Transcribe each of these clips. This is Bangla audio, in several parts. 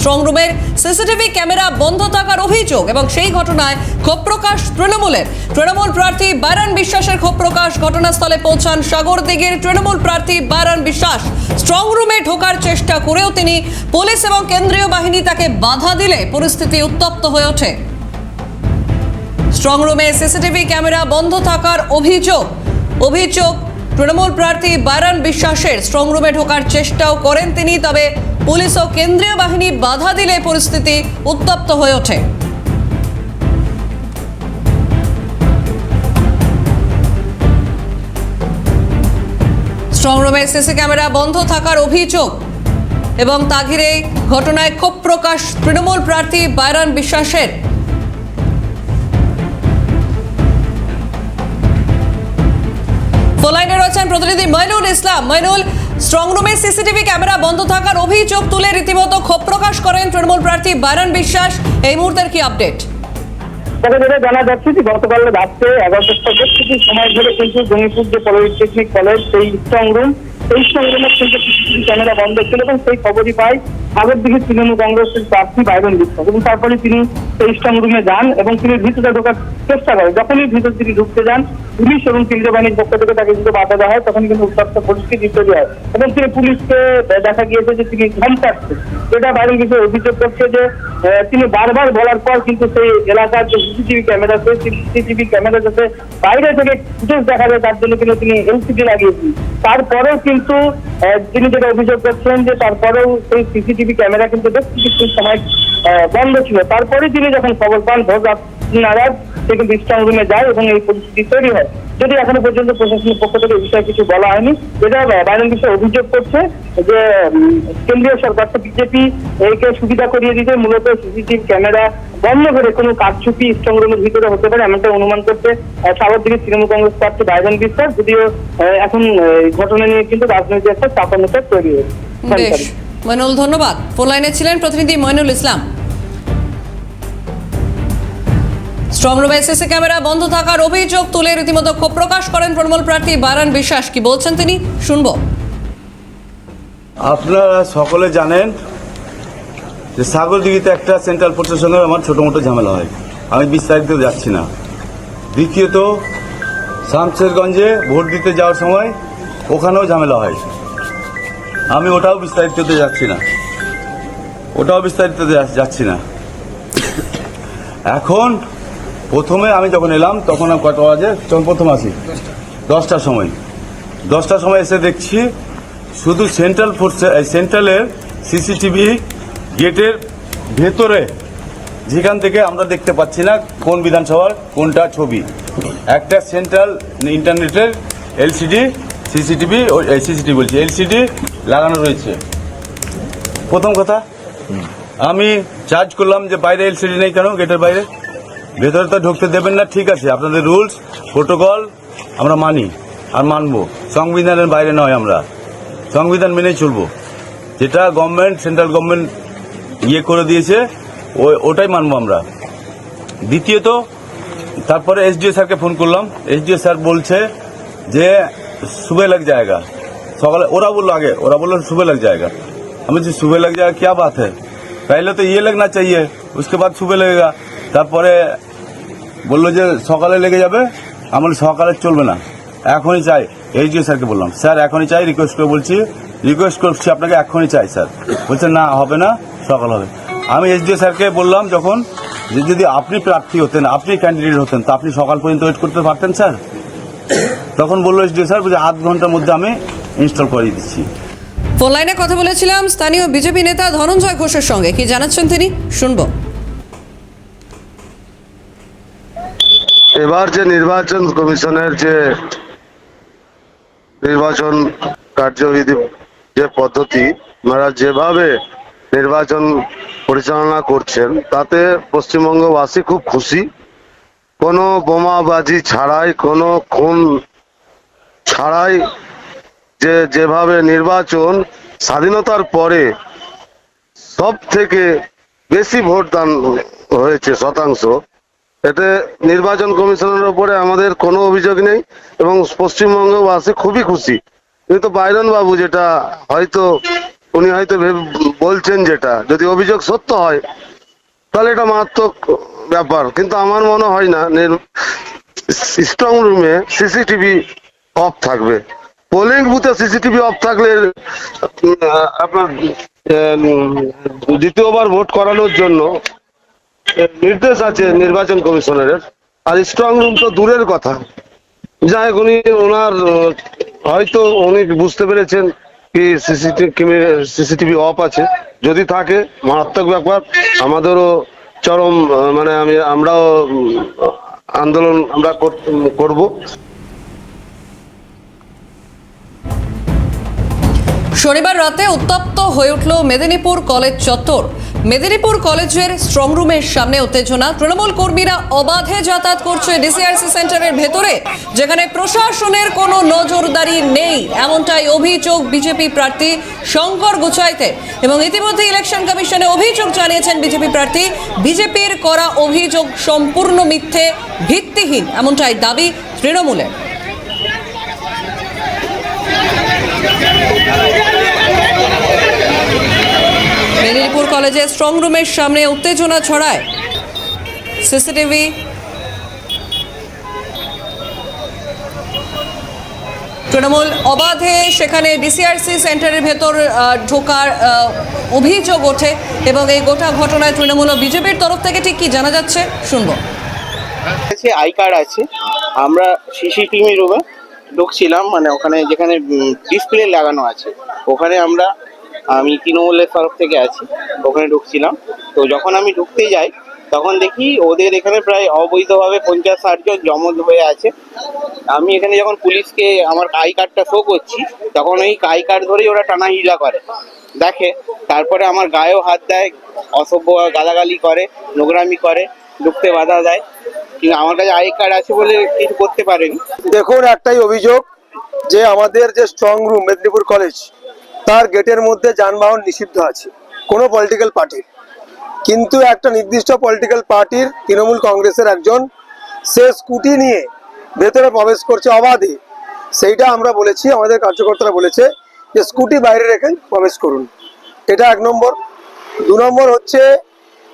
স্ট্রং রুমের সিসিটিভি ক্যামেরা বন্ধ থাকার অভিযোগ এবং সেই ঘটনায় ক্ষোভ প্রকাশ তৃণমূলের। তৃণমূল প্রার্থী বাইরান বিশ্বাসের ক্ষোভ প্রকাশ। ঘটনাস্থলে পৌঁছান সাগরদিঘির তৃণমূল প্রার্থী বাইরান বিশ্বাস। স্ট্রং রুমে ঢোকার চেষ্টা করেও তিনি পুলিশ এবং কেন্দ্রীয় বাহিনী তাকে বাধা দিলে পরিস্থিতি উত্তপ্ত হয়ে ওঠে। স্ট্রং রুমে সিসিটিভি ক্যামেরা বন্ধ থাকার অভিযোগ তৃণমূল প্রার্থী বাইরান বিশ্বাসের। স্ট্রং রুমে ঢোকার চেষ্টাও করেন তিনি, তবে পুলিশ ও কেন্দ্রীয় বাহিনী বাধা দিলে পরিস্থিতি উত্তপ্ত হয়ে ওঠে। স্ট্রং রুমে সিসি ক্যামেরা বন্ধ থাকার অভিযোগ এবং তা ঘিরে ঘটনায় ক্ষোভ প্রকাশ তৃণমূল প্রার্থী বাইরান বিশ্বাসের। ফোনলাইনে রয়েছেন প্রতিনিধি মইনুল ইসলাম। মইনুল, স্ট্রং রুমে সিসিটিভি ক্যামেরা বন্ধ থাকার অভিযোগ তুলে রীতিমতো ক্ষোভ প্রকাশ করেন তৃণমূল প্রার্থী বাইরান বিশ্বাস। এই মুহূর্তের কি আপডেট? যেটা জানা যাচ্ছে যে গতকাল রাত্রে 11টা থেকে সময় ধরে কিন্তু জঙ্গিপুর যে পলিটেকনিক কলেজ সেই স্ট্রং রুমের কিন্তু সিসিটিভি ক্যামেরা বন্ধ ছিল এবং সেই খবরই পায় সাগরদিঘির তৃণমূল কংগ্রেসের প্রার্থী বাইরান বিশ্বাস এবং তারপরে তিনি সেই স্ট্রং রুমে যান এবং তিনি ভিতরে ঢোকার চেষ্টা করেন। যখনই ভিতরে তিনি ঢুকতে যান, পুলিশ এবং কেন্দ্রীয় বাহিনীর পক্ষ থেকে তাকে কিন্তু বাধা দেওয়া হয়। তখন কিন্তু উত্তপ্ত পরিস্থিতি তৈরি হয় এবং তিনি পুলিশকে দেখা গিয়েছে যে তিনি ধমকাচ্ছেন। যেটা বাইরান কিছু অভিযোগ করছে যে তিনি বারবার বলার পর কিন্তু সেই এলাকার যে সিসিটিভি ক্যামেরা আছে, সিসিটিভি ক্যামেরা যাতে বাইরে থেকে ফুটেজ দেখা যায় তার জন্য কিন্তু তিনি এলসিডি লাগিয়েছেন। তারপরেও কিন্তু তিনি যেটা অভিযোগ করছেন যে তারপরেও সেই সিসিটিভি ক্যামেরা কিন্তু বেশ কিছু সময় বন্ধ ছিল। তারপরে তিনি যখন খবর পান ভোর রাত নাগাদ সে কিন্তু স্ট্রং রুমে যায় এবং এই পরিস্থিতি তৈরি হয়। যদি এখনো পর্যন্ত প্রশাসনের পক্ষ থেকে এই বিষয়ে কিছু বলা হয়নি। যেটা বাইরান বিষয়ে অভিযোগ করছে যে কেন্দ্রীয় সরকার তো বিজেপি একে সুবিধা করিয়ে দিতে মূলত সিসিটিভি ক্যামেরা বন্ধ করে কোনো কারচুপি স্ট্রং রুমের ভিতরে হতে পারে এমনটা অনুমান করতে সাগরদিঘির তৃণমূল কংগ্রেস প্রার্থী বাইরান বিশ্বাস। যদিও এখন ঘটনা নিয়ে কিন্তু রাজনৈতিক একটা চাপানোটা তৈরি হয়েছে। মইনুল, ধন্যবাদ। ফোনলাইনে ছিলেন প্রতিনিধি মইনুল ইসলাম। স্ট্রং রুমে সিসি ক্যামেরা বন্ধ থাকার অভিযোগ তুলে রীতিমতো ক্ষোভ প্রকাশ করেন তৃণমূল প্রার্থী বাইরান বিশ্বাস। কি বলছেন তিনি, শুনবো। আপনারা সকলে জানেন যে সাগরদিঘিতে একটা সেন্ট্রাল ফোর্সের সঙ্গে আমার ছোটো মোটো ঝামেলা হয়, আমি বিস্তারিত যাচ্ছি না। দ্বিতীয়ত শামশেরগঞ্জে ভোট দিতে যাওয়ার সময় ওখানেও ঝামেলা হয়, আমি ওটাও বিস্তারিত যাচ্ছি না। এখন প্রথমে আমি যখন এলাম তখন কত বাজে, যখন প্রথম আসি 10টার সময় এসে দেখছি শুধু সেন্ট্রালের সিসিটিভি গেটের ভেতরে, যেখান থেকে আমরা দেখতে পাচ্ছি না কোন বিধানসভার কোনটা ছবি, একটা সেন্ট্রাল ইন্টারনেটের এলসিডি লাগানো রয়েছে। প্রথম কথা, আমি চার্জ করলাম যে বাইরে এলসিডি নেই কেন, গেটের বাইরে, ভেতরে তো ঢুকতে দেবেন না, ঠিক আছে আপনাদের রুলস প্রোটোকল আমরা মানি আর মানবো, সংবিধানের বাইরে নয়, আমরা সংবিধান মেনেই চলবো, যেটা সেন্ট্রাল গভর্নমেন্ট করে দিয়েছে ওটাই মানবো আমরা। দ্বিতীয়ত তারপরে এসডিও স্যারকে ফোন করলাম, এসডিও স্যার বলছে যে सुबह लग जाएगा, सकाल ओरा बोलो सुबह लग जाएगा। हमें सुबह लग जाएगा क्या बात है, पहले तो ये लगना चाहिए उसके बाद सुबह लगेगा। তারপরে বললো যে সকালে লেগে যাবে, আমার সকালে চলবে না, এখনই চাই। এইচডিও স্যারকে বললাম স্যার এখনই চাই, রিকোয়েস্ট করছি আপনাকে এখনই চাই। স্যার বলছে না হবে না, সকাল হবে। আমি এইচডিও স্যারকে বললাম যখন যে যদি আপনি প্রার্থী হতেন, আপনি ক্যান্ডিডেট হতেন, তো আপনি সকাল পর্যন্ত ওয়েট করতে পারতেন স্যার। তখন বললো এইচডিও স্যার বলছে আধ ঘন্টার মধ্যে আমি ইনস্টল করিয়ে দিচ্ছি। ফোনলাইনে কথা বলেছিলাম স্থানীয় বিজেপি নেতা ধনঞ্জয় ঘোষের সঙ্গে, কি জানাচ্ছেন তিনি, শুনবো। এবার যে নির্বাচন কমিশনের যে নির্বাচন কার্যবিধি যে পদ্ধতি, আপনারা যেভাবে নির্বাচন পরিচালনা করছেন তাতে পশ্চিমবঙ্গবাসী খুব খুশি। কোনো বোমাবাজি ছাড়াই, কোনো খুন ছাড়াই যেভাবে নির্বাচন স্বাধীনতার পরে সব থেকে বেশি ভোটদান হয়েছে শতাংশ, এতে নির্বাচন কমিশনের উপরে আমাদের কোনো অভিযোগ নেই এবং পশ্চিমবঙ্গবাসী খুবই খুশি। কিন্তু বাইরান বাবু যেটা হয়তো উনি হয়তো বলছেন, যেটা যদি অভিযোগ সত্য হয় তাহলে এটা মারাত্মক ব্যাপার, কিন্তু আমার মনে হয় না স্ট্রং রুমে সিসিটিভি অফ থাকবে। পোলিং বুথে সিসিটিভি অফ থাকলে আপনার দ্বিতীয়বার ভোট করানোর জন্য নির্দেশ আছে নির্বাচন কমিশনারের, আর স্ট্রং রুম তো দূরের কথা। যাই হোক, ওনার হয়তো উনি বুঝতে পেরেছেন কি সিসিটিভি অফ আছে, যদি থাকে মারাত্মক ব্যাপার। আমাদেরও চরম মানে আমরাও আন্দোলন আমরা করব। শনিবার রাতে উত্তপ্ত হয়ে উঠল মেদিনীপুর কলেজ চত্বর। মেদিনীপুর কলেজের স্ট্রং রুমের সামনে উত্তেজনা। তৃণমূল কর্মীরা অবাধে যাতায়াত করছে ডিসিআরসি সেন্টারের ভেতরে, যেখানে প্রশাসনের কোনো নজরদারি নেই, এমনটাই অভিযোগ বিজেপি প্রার্থী শঙ্কর গুচাইতে। এবং ইতিমধ্যে ইলেকশন কমিশনে অভিযোগ জানিয়েছেন বিজেপি প্রার্থী, বিজেপির করা অভিযোগ সম্পূর্ণ মিথ্যে, ভিত্তিহীন, এমনটাই দাবি তৃণমূলের। মেদিনীপুর কলেজের স্ট্রং রুমের সামনে উত্তেজনা ছড়ায়। সিসিটিভি তৃণমূল অবাধে সেখানে ডিসিআরসি সেন্টারের ভেতর ঢোকার অভিযোগ ওঠে এবং এই গোটা ঘটনায় তৃণমূল ও বিজেপির তরফ থেকে ঠিক কি জানা যাচ্ছে শুনবো। আই কার্ড আছে, আমরা সিসিটিভি রুমে ঢুকছিলাম, মানে ওখানে যেখানে ডিসপ্লে লাগানো আছে ওখানে আমি তৃণমূলের তরফ থেকে আছি, ওখানে ঢুকছিলাম। তো যখন আমি ঢুকতে যাই তখন দেখি ওদের এখানে প্রায় অবৈধভাবে 50-60 জন জমদ হয়ে আছে। আমি এখানে যখন পুলিশকে আমার আই কার্ডটা শো করছি তখন ওই আই কার্ড ধরেই ওরা টানা হিলা করে দেখে, তারপরে আমার গায়েও হাত দেয়, অসভ্য গালাগালি করে, নোংরামি করে, ঢুকতে বাধা দেয়। কিন্তু আমার কাছে আই কার্ড আছে বলে কিছু করতে পারেনি। দেখুন, একটাই অভিযোগ যে আমাদের যে স্ট্রং রুম মেদিনীপুর কলেজ, তার গেটের মধ্যে যানবাহন নিষিদ্ধ আছে কোনো পলিটিক্যাল পার্টির, কিন্তু একটা নির্দিষ্ট পলিটিক্যাল পার্টির তৃণমূল কংগ্রেসের একজন সে স্কুটি নিয়ে ভেতরে প্রবেশ করছে অবাধে। সেইটা আমরা বলেছি, আমাদের কার্যকর্তারা বলেছে যে স্কুটি বাইরে রেখে প্রবেশ করুন। এটা 1 নম্বর। 2 নম্বর হচ্ছে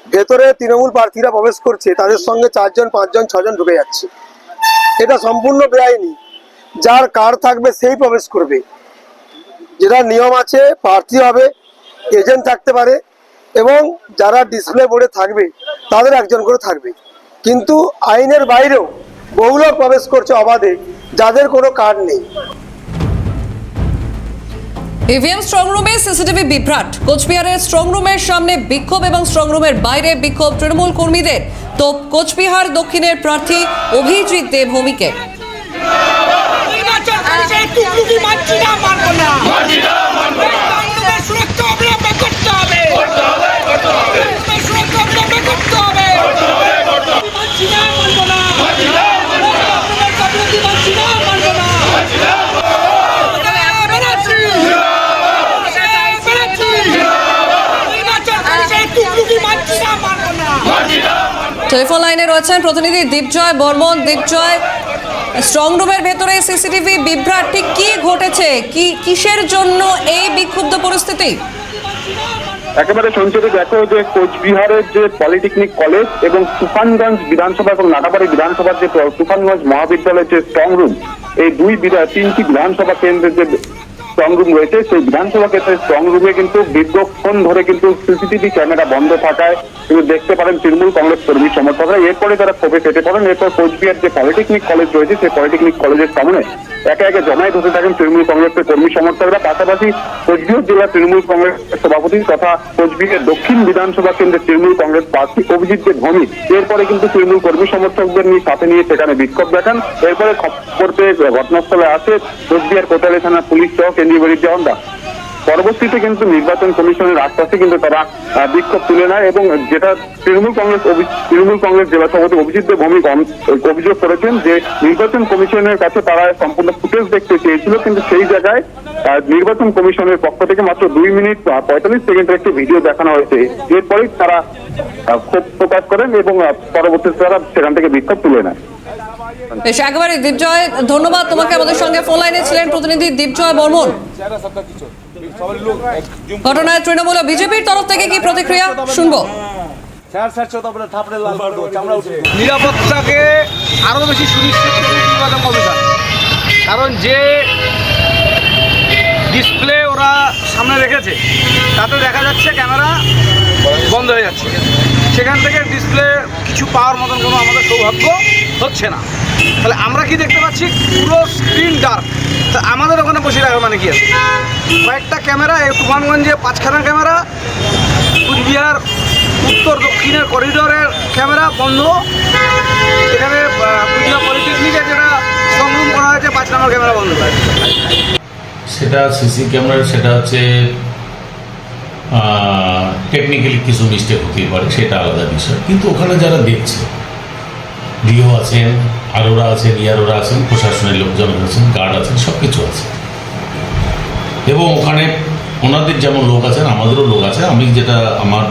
ভেতরে তৃণমূল প্রার্থীরা প্রবেশ করছে, তাদের সঙ্গে 4 জন 5 জন 6 জন ঢুকে যাচ্ছে। এটা সম্পূর্ণ বেআইনি। যার কার্ড থাকবে সেই প্রবেশ করবে। যেটা নিয়ম আছে, প্রার্থী হবে, এজেন্ট থাকতে পারে এবং যারা ডিসপ্লে বোর্ডে থাকবে তাদের একজন করে থাকবে, কিন্তু আইনের বাইরেও বহু লোক প্রবেশ করছে অবাধে যাদের কোনো কার্ড নেই। ইভিএম স্ট্রং রুমে সিসিটিভি বিভ্রাট। কোচবিহারের স্ট্রং রুমের সামনে বিক্ষোভ এবং স্ট্রং রুমের বাইরে বিক্ষোভ তৃণমূল কর্মীদের। তো কোচবিহার দক্ষিণের প্রার্থী অভিজিৎ দেবভৌমিকে টেলিফোন লাইনে রয়েছেন প্রতিনিধি দীপজয় বর্মন। দীপজয়, স্ট্রং রুমের ভেতরে সিসিটিভি বিভ্রাট, ঠিক কি ঘটেছে, কিসের জন্য এই বিক্ষুব্ধ পরিস্থিতি? একেবারে সঞ্চিত দেখো যে কোচবিহারের যে পলিটেকনিক কলেজ এবং তুফানগঞ্জ বিধানসভা এবং নাটাবাড়ি বিধানসভার যে তুফানগঞ্জ মহাবিদ্যালয়ের যে স্ট্রং রুম, এই 3টি বিধানসভা কেন্দ্রের যে স্ট্রং রুম রয়েছে, সেই বিধানসভা কেন্দ্রের স্ট্রং রুমে কিন্তু দীর্ঘক্ষণ ধরে কিন্তু সিসিটিভি ক্যামেরা বন্ধ থাকায় কিন্তু দেখতে পারেন তৃণমূল কংগ্রেস কর্মী সমর্থকরা। এরপরে তারা ক্ষোভে ফেটে পড়েন। এরপর কোচবিহার যে পলিটেকনিক কলেজ রয়েছে, সেই পলিটেকনিক কলেজের সামনে একে একে জমায়েত হতে থাকেন তৃণমূল কংগ্রেসের কর্মী সমর্থকরা। পাশাপাশি কোচবিহার জেলা তৃণমূল কংগ্রেসের সভাপতি তথা কোচবিহার দক্ষিণ বিধানসভা কেন্দ্রের তৃণমূল কংগ্রেস প্রার্থী অভিজিৎ দেবভৌমিক এরপরে কিন্তু তৃণমূল কর্মী সমর্থকদের সাথে নিয়ে সেখানে বিক্ষোভ দেখান। এরপরে খবর পেয়ে ঘটনাস্থলে আসে কোচবিহার কোতোয়ালি থানার পুলিশ সহ কেন্দ্রীয় বাহিনীর জওয়ানরা। পরবর্তীতে কিন্তু নির্বাচন কমিশনের আশ্বাসে কিন্তু তারা বিক্ষোভ তুলে নেয় এবং যেটা তৃণমূল কংগ্রেস জেলা সভাপতি অভিজিৎ দেবভৌমিক অভিযোগ করেছেন যে নির্বাচন কমিশনের কাছে তারা সম্পূর্ণ ফুটেজ দেখতে চেয়েছিল, কিন্তু সেই জায়গায় নির্বাচন কমিশনের পক্ষ থেকে মাত্র 2 মিনিট 45 সেকেন্ডের একটি ভিডিও দেখানো হয়েছে। এরপরেই তারা ক্ষোভ প্রকাশ করেন এবং পরবর্তীতে তারা সেখান থেকে বিক্ষোভ তুলে নেয়। বেশ, একেবারে দীপজয়, ধন্যবাদ তোমাকে। আমাদের সঙ্গে ফোন লাইনে ছিলেন প্রতিনিধি দীপজয় বর্মন। ঘটনায় তৃণমূল ও বিজেপির তরফ থেকে কি প্রতিক্রিয়া শুনবো। নিরাপত্তাকে আরো বেশি সুনিশ্চিত করে নির্বাচন কমিশন, কারণ যে ডিসপ্লে ওরা সামনে রেখেছে তাতে দেখা যাচ্ছে ক্যামেরা বন্ধ হয়ে যাচ্ছে, সেখান থেকে ডিসপ্লে কিছু পাওয়ার মতন কোনো আমাদের সৌভাগ্য হচ্ছে না। তাহলে আমরা কি দেখতে পাচ্ছি, পুরো স্ক্রিন ডার্ক। তা আমাদের ওখানে বসে রাখা মানে কি আছে, কয়েকটা ক্যামেরা, এই তুফানগঞ্জে 5খানা ক্যামেরা, কুচবিহার উত্তর দক্ষিণের করিডোরের ক্যামেরা বন্ধ, এখানে কুচবিহার পলিটেকনিকে যেটা সংগ্রহ করা হয়েছে 5 নম্বর ক্যামেরা বন্ধ। সেটা সিসি ক্যামেরা, সেটা হচ্ছে টেকনিক্যালি কিছু মিস্টেক হতেই পারে, সেটা আলাদা বিষয়। কিন্তু ওখানে যারা দেখছে, ডিও আছেন, আরোরা আছেন, ইয়ারোরা আছেন, প্রশাসনের লোকজন আছেন, গার্ড আছেন, সব কিছু আছে। এবং ওখানে ওনাদের যেমন লোক আছেন, আমাদেরও লোক আছে। আমি যেটা আমার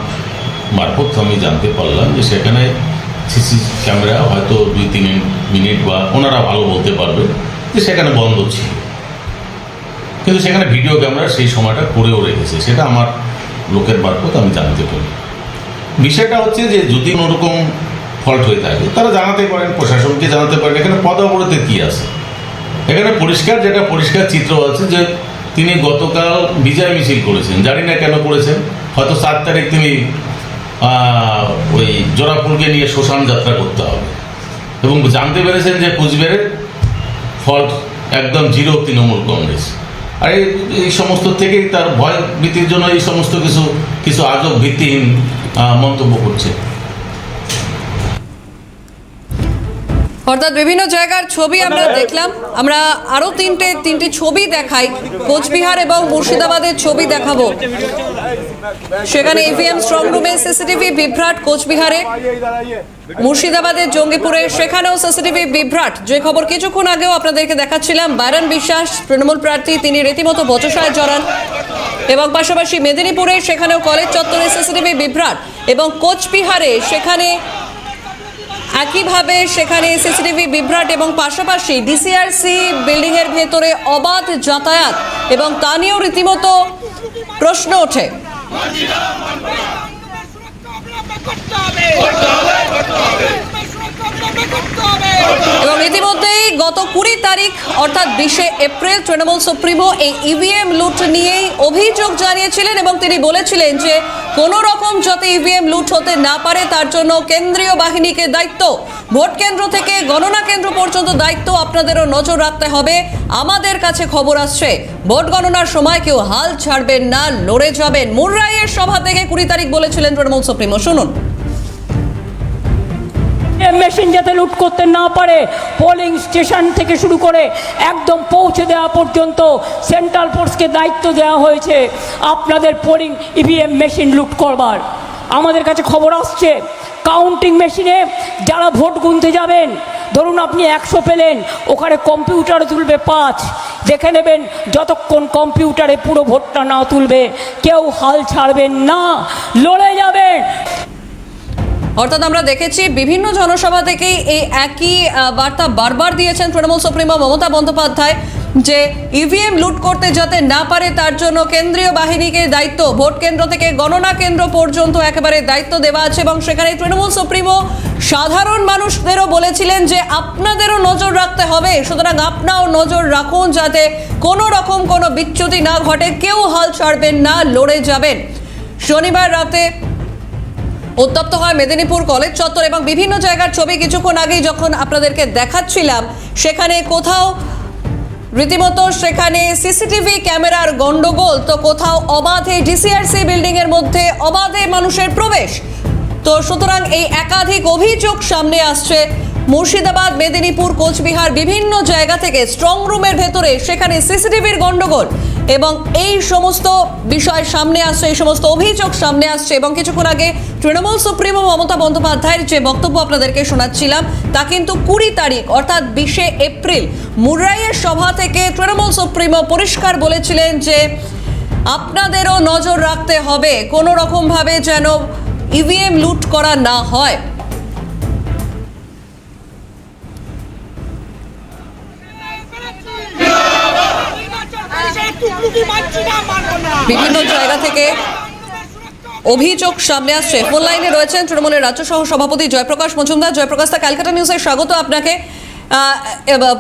মারফত আমি জানতে পারলাম যে সেখানে সিসি ক্যামেরা হয়তো 2-3 মিনিট বা ওনারা ভালো বলতে পারবে যে সেখানে বন্ধ ছিল, কিন্তু সেখানে ভিডিও ক্যামেরা সেই সময়টা করেও রেখেছে, সেটা আমার লোকের মারফত আমি জানতে পারি। বিষয়টা হচ্ছে যে যদি কোনোরকম ফল্ট হয়ে থাকে তারা জানাতে পারেন, প্রশাসনকে জানাতে পারেন। এখানে পদাবলিতে কী আছে, এখানে পরিষ্কার যেটা পরিষ্কার চিত্র আছে যে তিনি গতকাল বিজয় মিছিল করেছেন, জানি না কেন করেছেন। হয়তো 7 তারিখ তিনি ওই জোড়াফুলকে নিয়ে শ্মশান যাত্রা করতে হবে, এবং জানতে পেরেছেন যে কুচবিহারের ফল্ট একদম 0 তৃণমূল কংগ্রেস। আর এই সমস্ত থেকেই তার ভয় ভীতির জন্য এই সমস্ত কিছু আজব ভিত্তিহীন মন্তব্য করছে। অর্থাৎ বিভিন্ন জায়গার ছবি আমরা দেখলাম। আমরা আরো তিনটি ছবি দেখাই, কোচবিহার এবং মুর্শিদাবাদের ছবি দেখাবো। সেখানে ইভিএম স্ট্রং রুমে সিসিটিভি বিভ্রাট কোচবিহারে, মুর্শিদাবাদের জঙ্গিপুরে সেখানেও সিসিটিভি বিভ্রাট। যে খবর কিছুক্ষণ আগেও আপনাদেরকে দেখাচ্ছিলাম, বাইরন বিশ্বাস তৃণমূল প্রার্থী, তিনি রীতিমতো বচসায় জড়ান। এবং পাশাপাশি মেদিনীপুরে সেখানেও কলেজ চত্বরে সিসিটিভি বিভ্রাট, এবং কোচবিহারে সেখানে একইভাবে সেখানে সিসিটিভি বিভ্রাট, এবং পাশাপাশি ডিসিআরসি বিল্ডিং এর ভেতরে অবাধ যাতায়াত, এবং তা নিয়েও রীতিমতো প্রশ্ন ওঠে। এবং ইতিমধ্যেই গত 20 তারিখ অর্থাৎ 20শে এপ্রিল তৃণমূল সুপ্রিমো এই ইভিএম লুট নিয়েই অভিযোগ জানিয়েছিলেন, এবং তিনি বলেছিলেন যে কোনো রকম যাতে ইভিএম লুট হতে না পারে তার জন্য কেন্দ্রীয় বাহিনীকে দায়িত্ব, ভোট কেন্দ্র থেকে গণনা কেন্দ্র পর্যন্ত দায়িত্ব আপনাদেরও নজর রাখতে হবে। আমাদের কাছে খবর আসছে ভোট গণনার সময় কেউ হাল ছাড়বেন না, লড়ে যাবেন। মুররাইয়ের সভা থেকে 20 তারিখ বলেছিলেন তৃণমূল সুপ্রিমো, শুনুন। মেশিন যাতে লুট করতে না পারে, পোলিং স্টেশন থেকে শুরু করে একদম পৌঁছে দেওয়া পর্যন্ত সেন্ট্রাল ফোর্সকে দায়িত্ব দেওয়া হয়েছে আপনাদের পোলিং ইভিএম মেশিন লুট করবার। আমাদের কাছে খবর আসছে কাউন্টিং মেশিনে যারা ভোট গুনতে যাবেন, ধরুন আপনি 100 পেলেন, ওখানে কম্পিউটারে তুলবে 5, দেখে নেবেন যতক্ষণ কম্পিউটারে পুরো ভোটটা না তুলবে কেউ হাল ছাড়বেন না, লড়ে যাবেন। অর্থাৎ আমরা দেখেছি বিভিন্ন জনসভা থেকেই এই একই বার্তা বারবার দিয়েছেন তৃণমূল সুপ্রিমো মমতা বন্দ্যোপাধ্যায় যে ইভিএম লুট করতে যাতে না পারে তার জন্য কেন্দ্রীয় বাহিনীকে দায়িত্ব, ভোট কেন্দ্র থেকে গণনা কেন্দ্র পর্যন্ত একেবারে দায়িত্ব দেওয়া আছে। এবং সেখানে তৃণমূল সুপ্রিমো সাধারণ মানুষদেরও বলেছিলেন যে আপনাদেরও নজর রাখতে হবে, সুতরাং আপনারাও নজর রাখুন যাতে কোনো রকম কোনো বিচ্যুতি না ঘটে, কেউ হাল ছাড়বেন না, লড়ে যাবেন। শনিবার রাতে উত্তপ্ত হয় মেদিনীপুর কলেজ চত্বর, এবং বিভিন্ন জায়গার ছবি কিছুক্ষণ আগেই যখন আপনাদেরকে দেখাচ্ছিলাম, সেখানে কোথাও রীতিমতো সেখানে সিসিটিভি ক্যামেরার গন্ডগোল, তো কোথাও অবাধে ডিসিআরসি বিল্ডিং এর মধ্যে অবাধে মানুষের প্রবেশ। তো সুতরাং এই একাধিক অভিযোগ সামনে আসছে মুর্শিদাবাদ, মেদিনীপুর, কোচবিহার বিভিন্ন জায়গা থেকে স্ট্রং রুমের ভেতরে সেখানে সিসিটিভির গন্ডগোল, এবং এই সমস্ত বিষয় সামনে আসছে, এই সমস্ত অভিযোগ সামনে আসছে। এবং কিছুক্ষণ আগে তৃণমূল সুপ্রিমো মমতা বন্দ্যোপাধ্যায়ের যে বক্তব্য আপনাদেরকে শোনাচ্ছিলাম তা কিন্তু 20 তারিখ অর্থাৎ 20শে এপ্রিল মুররাইয়ের সভা থেকে তৃণমূল সুপ্রিমো পরিষ্কার বলেছিলেন যে আপনাদেরও নজর রাখতে হবে, কোনো রকমভাবে যেন ইভিএম লুট করা না হয়। বিভিন্ন জায়গা থেকে অভিযোগ সামনে আসছে। ফোন লাইনে রয়েছেন তৃণমূলের রাজ্য সহ সভাপতি জয়প্রকাশ মজুমদার। জয়প্রকাশ দা, ক্যালকাটা নিউজে স্বাগত আপনাকে।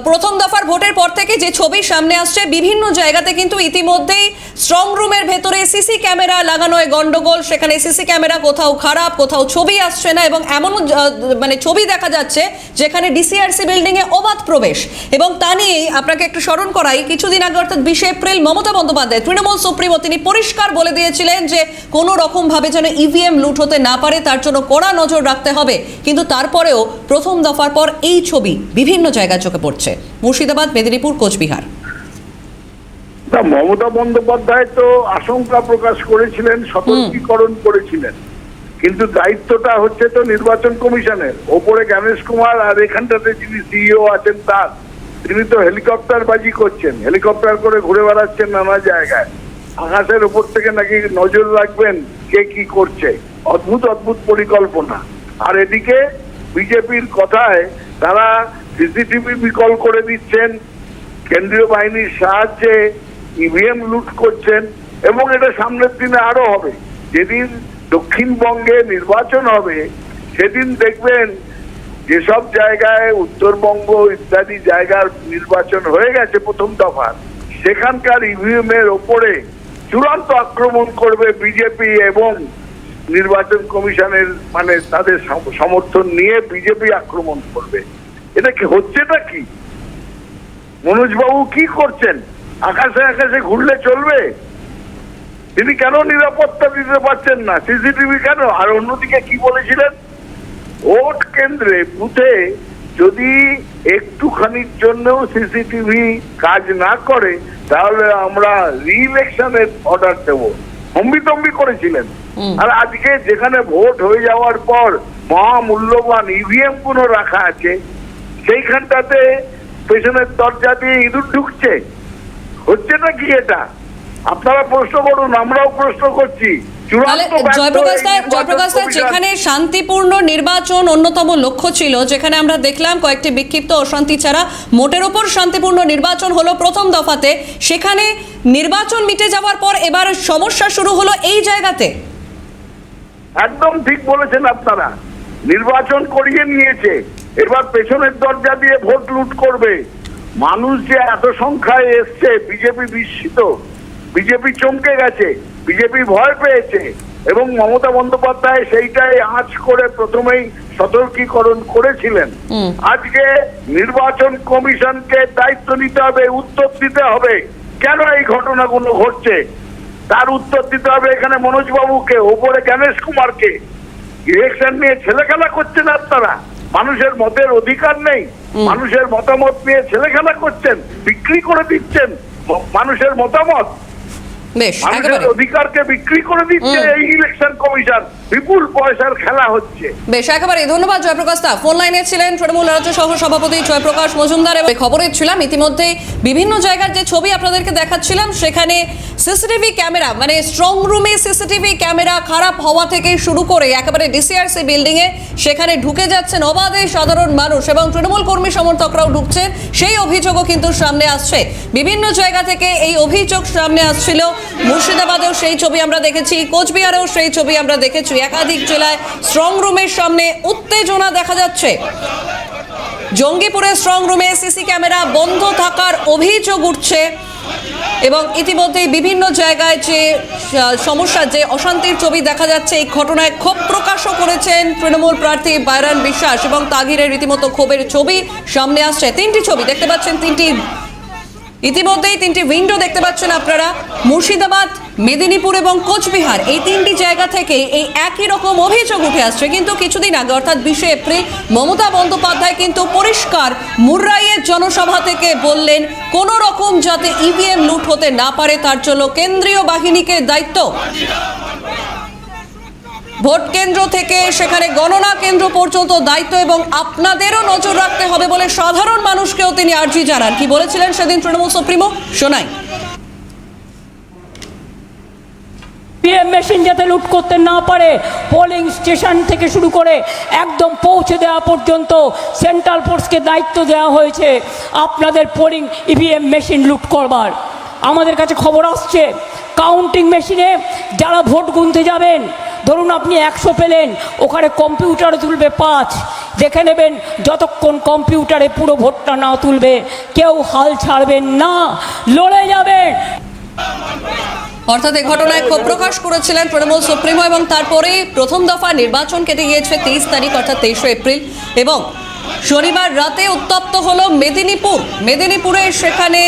প্রথম দফার ভোটের পর থেকে যে ছবি সামনে আসছে, বিভিন্ন জায়গাতে কিন্তু ইতিমধ্যেই স্ট্রং রুমের ভেতরে সিসি ক্যামেরা লাগানোয় গন্ডগোল। সেখানে সিসি ক্যামেরা কোথাও খারাপ, কোথাও ছবি আসছে না, এবং এমন মানে ছবি দেখা যাচ্ছে যেখানে ডিসিআরসি বিল্ডিং এ অবাধ প্রবেশ। এবং তা নিয়েই আপনাকে একটু স্মরণ করাই, কিছুদিন আগে অর্থাৎ 20 এপ্রিল মমতা বন্দ্যোপাধ্যায় তৃণমূল সুপ্রিমো তিনি পরিষ্কার বলে দিয়েছিলেন যে কোনো রকম ভাবে যেন ইভিএম লুট হতে না পারে, তার জন্য কড়া নজর রাখতে হবে। কিন্তু তারপরেও প্রথম দফার পর এই ছবি বিভিন্ন জায়গায় চোখে পড়ছে, মুর্শিদাবাদ, মেদিনীপুর, কোচবিহার। মমতা বন্দ্যোপাধ্যায় তো আশঙ্কা প্রকাশ করেছিলেন, সতর্কীকরণ করেছিলেন, কিন্তু দায়িত্বটা হচ্ছে তো নির্বাচন কমিশনের ওপরে। জ্ঞানেশ কুমার আর এখানটাতে যিনি সিইও আছেন তার, তিনি তো হেলিকপ্টার বাজি করছেন, হেলিকপ্টার করে ঘুরে বেড়াচ্ছেন নানা জায়গায়, আকাশের উপর থেকে নাকি নজর রাখবেন কে কি করছে। অদ্ভুত অদ্ভুত পরিকল্পনা। আর এদিকে বিজেপির কথায় তারা সিসিটিভি বিকল করে দিচ্ছেন, কেন্দ্রীয় বাহিনীর সাহায্যে ইভিএম লুট করছেন, এবং এটা সামনের দিনে আরো হবে। যেদিন দক্ষিণবঙ্গে নির্বাচন হবে সেদিন দেখবেন যেসব জায়গায় উত্তরবঙ্গ ইত্যাদি জায়গার নির্বাচন হয়ে গেছে প্রথম দফার, সেখানকার ইভিএম এর ওপরে চূড়ান্ত আক্রমণ করবে বিজেপি, এবং নির্বাচন কমিশনের মানে তাদের সমর্থন নিয়ে বিজেপি আক্রমণ করবে। এটা কি হচ্ছেটা কি? মনোজ বাবু কি করছেন? আকাশে আকাশে ঘুরলে চলবে? তিনি কেন নিরাপত্তা দিতে পারছেন না? সিসিটিভি কেন? আর অন্যদিকে কি বলেছিলেন, ভোট কেন্দ্রে বুথে যদি একটুখানির জন্যও সিসিটিভি কাজ না করে তাহলে আমরা রি-ইলেকশনের অর্ডার দেব, হম্বিতম্বি করেছিলেন। আর আজকে যেখানে ভোট হয়ে যাওয়ার পর মহামূল্যবান ইভিএম গুলো রাখা আছে, সেইখানটাতে পেছনের দরজা দিয়ে ইঁদুর ঢুকছে। হচ্ছে না কি এটা? আপনারা প্রশ্ন করুন, আমরাও প্রশ্ন করছি। জয়প্রকাশ দা, যেখানে শান্তিপূর্ণ নির্বাচন অন্যতম লক্ষ্য ছিল, যেখানে আমরা দেখলাম কয়েকটি বিক্ষিপ্ত অশান্তি ছাড়া মোটের ওপর শান্তিপূর্ণ নির্বাচন হলো প্রথম দফাতে, সেখানে নির্বাচন মিটে যাওয়ার পর এবার সমস্যা শুরু হলো এই জায়গাতে। একদম ঠিক বলেছেন আপনারা, নির্বাচন করিয়ে নিয়েছে, এবার পেছনের দরজা দিয়ে ভোট লুট করবে। মানুষ যে এত সংখ্যায় এসছে, বিজেপি বিস্মিত, বিজেপি চমকে গেছে, বিজেপি ভয় পেয়েছে, এবং মমতা বন্দ্যোপাধ্যায় সেইটাই আঁচ করে প্রথমেই সতর্কীকরণ করেছিলেন। আজকে নির্বাচন কমিশনকে দায়িত্ব নিতে হবে, উত্তর দিতে হবে কেন এই ঘটনাগুলো ঘটছে, তার উত্তর দিতে হবে এখানে মনোজ বাবুকে, ওপরে জ্ঞানেশ কুমারকে। ইলেকশন নিয়ে ছেলেখেলা করছেন আপনারা, মানুষের মতের অধিকার নেই, মানুষের মতামত নিয়ে ছেলেখেলা করছেন, বিক্রি করে দিচ্ছেন মানুষের মতামত, মানুষের অধিকারকে বিক্রি করে দিচ্ছে এই ইলেকশন কমিশন। বিপুল পয়সার খেলা হচ্ছে। বেশ, একেবারে ধন্যবাদ জয়প্রকাশ দা। ফোন লাইনে ছিলেন তৃণমূল রাজ্য সহ সভাপতি জয়প্রকাশ মজুমদার। এবং খবরে ছিলাম ইতিমধ্যে বিভিন্ন জায়গার যে ছবি আপনাদেরকে দেখাচ্ছিলাম, সেখানে সিসিটিভি ক্যামেরা মানে স্ট্রং রুমে সিসিটিভি ক্যামেরা খারাপ হওয়া থেকে শুরু করে একেবারে ডিসিআরসি বিল্ডিং এ সেখানে ঢুকে যাচ্ছেন অবাধে সাধারণ মানুষ, এবং তৃণমূল কর্মী সমর্থকরাও ঢুকছেন, সেই অভিযোগও কিন্তু সামনে আসছে। বিভিন্ন জায়গা থেকে এই অভিযোগ সামনে আসছিল। মুর্শিদাবাদেও সেই ছবি আমরা দেখেছি, কোচবিহারেও সেই ছবি আমরা দেখেছি। একাধিক জেলায় স্ট্রং রুমের সামনে উত্তেজনা দেখা যাচ্ছে। জঙ্গিপুরের স্ট্রং রুমে সিসি ক্যামেরা বন্ধ থাকার অভিযোগ উঠছে, এবং ইতিমধ্যেই বিভিন্ন জায়গায় যে সমস্যা, যে অশান্তির ছবি দেখা যাচ্ছে, এই ঘটনায় ক্ষোভ প্রকাশও করেছেন তৃণমূল প্রার্থী বাইরান বিশ্বাস, এবং তাগিরের রীতিমতো ক্ষোভের ছবি সামনে আসছে। তিনটি ছবি দেখতে পাচ্ছেন, ইতিমধ্যেই তিনটি উইন্ডো দেখতে পাচ্ছেন আপনারা। মুর্শিদাবাদ, মেদিনীপুর এবং কোচবিহার, এই তিনটি জায়গা থেকে এই একই রকম অভিযোগ উঠে আসছে। কিন্তু কিছুদিন আগে অর্থাৎ 20 এপ্রিল মমতা বন্দ্যোপাধ্যায় কিন্তু পরিষ্কার মুর্রাইয়ের জনসভা থেকে বললেন কোনো রকম যাতে ইভিএম লুট হতে না পারে তার জন্য কেন্দ্রীয় বাহিনীকে দায়িত্ব। ভোট কেন্দ্র থেকে সেখানে গণনা কেন্দ্র পর্যন্ত দায়িত্ব, এবং আপনাদেরও নজর রাখতে হবে বলে সাধারণ মানুষকেও তিনি আর্জি জানান। কি বলেছিলেন সেদিন তৃণমূল সুপ্রিমো, শোনাই। ইভিএম মেশিন যাতে লুট করতে না পারে, পোলিং স্টেশন থেকে শুরু করে একদম পৌঁছে দেওয়া পর্যন্ত সেন্ট্রাল ফোর্সকে দায়িত্ব দেওয়া হয়েছে আপনাদের পোলিং ইভিএম মেশিন লুট করবার। আমাদের কাছে খবর আসছে কাউন্টিং মেশিনে যারা ভোট গুনতে যাবেন, ধরুন আপনি 100 পেলেন, ওখানে কম্পিউটারে তুলবে 5, দেখে নেবেন যতক্ষণ কম্পিউটারে পুরো ভোটটা না তুলবে কেউ হাল ছাড়বেন না, লড়ে যাবেন। অর্থাৎ এই ঘটনায় ক্ষোভ প্রকাশ করেছিলেন তৃণমূল সুপ্রিমো এবং তারপরেই প্রথম দফা নির্বাচন কেটে গিয়েছে 23 তারিখ অর্থাৎ 23শে এপ্রিল এবং শনিবার রাতে উত্তপ্ত হলো মেদিনীপুরে সেখানে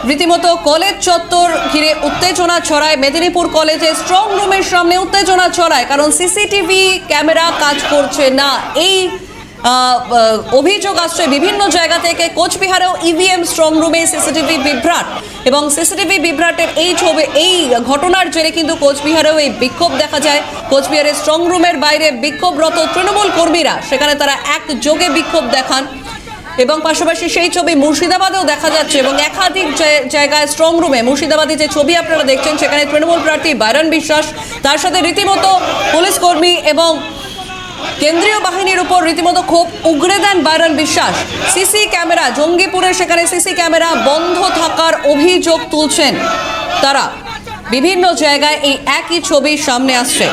রীতিমতো কলেজ চত্বর ঘিরে উত্তেজনা ছড়ায়। মেদিনীপুর কলেজে স্ট্রং রুমের সামনে উত্তেজনা ছড়ায় কারণ সিসিটিভি ক্যামেরা কাজ করছে না। এই অভিযোগ আসছে বিভিন্ন জায়গা থেকে। কোচবিহারেও ইভিএম স্ট্রং রুমে সিসিটিভি বিভ্রাট এবং সিসিটিভি বিভ্রাটের এই ঘটনার জেরে কিন্তু কোচবিহারেও এই বিক্ষোভ দেখা যায়। কোচবিহারের স্ট্রং রুমের বাইরে বিক্ষোভরত তৃণমূল কর্মীরা সেখানে তারা একযোগে বিক্ষোভ দেখান এবং পাশাপাশি সেই ছবি মুর্শিদাবাদেও দেখা যাচ্ছে এবং একাধিক জায়গায় স্ট্রং রুমে মুর্শিদাবাদে যে ছবি আপনারা দেখছেন সেখানে তৃণমূল প্রার্থী বাইরন বিশ্বাস, তার সাথে রীতিমতো পুলিশ কর্মী এবং কেন্দ্রীয় বাহিনীর উপর রীতিমতো ক্ষোভ উগরে দেন বাইরন বিশ্বাস। সিসি ক্যামেরা, জঙ্গিপুরে সেখানে সিসি ক্যামেরা বন্ধ থাকার অভিযোগ তুলছেন তারা। বিভিন্ন জায়গায় এই একই ছবি সামনে আসছে।